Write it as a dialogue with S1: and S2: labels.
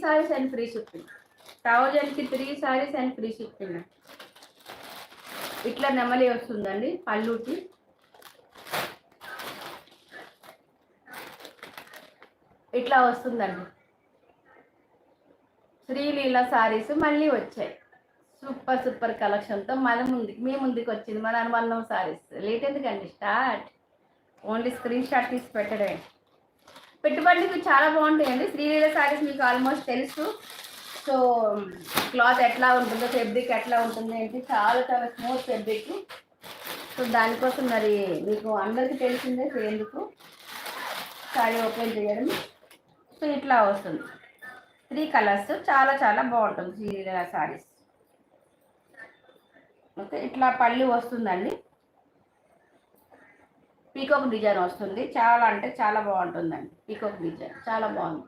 S1: Saris and free shipping. 1000కి 3 saris and free shipping. ఇట్లా నెమలి వస్తుందండి పళ్ళుకి. ఇట్లా వస్తుందండి. శ్రీలీల సారీస్ మళ్ళీ వచ్చాయి సూపర్ కలెక్షన్తో మీ ముందుకు వచ్చింది మన అనుబంధం సారీస్. లేట్ ఎందుకండి, స్టార్ట్. ఓన్లీ స్క్రీన్ షాట్ తీసి పెట్టడే. పెట్టుబడికి చాలా బాగుంటాయండి శ్రీలీల సారీస్. మీకు ఆల్మోస్ట్ తెలుసు. సో క్లాత్ ఎట్లా ఉంటుందో, ఫెబ్రిక్ ఎట్లా ఉంటుంది అంటే చాలా స్మూత్ ఫెబ్రిక్. సో దానికోసం మరి మీకు అందరికీ తెలిసిందే ఎందుకు సారీ ఓపెన్ చేయడం. సో ఇట్లా వస్తుంది 3 కలర్స్. చాలా బాగుంటుంది శ్రీలీల సారీస్. ఓకే, ఇట్లా పళ్ళు వస్తుందండి. పీకాక్ డిజైన్ వస్తుంది. చాలా అంటే చాలా బాగుంటుందండి. పీకాక్ డిజైన్ చాలా బాగుంది.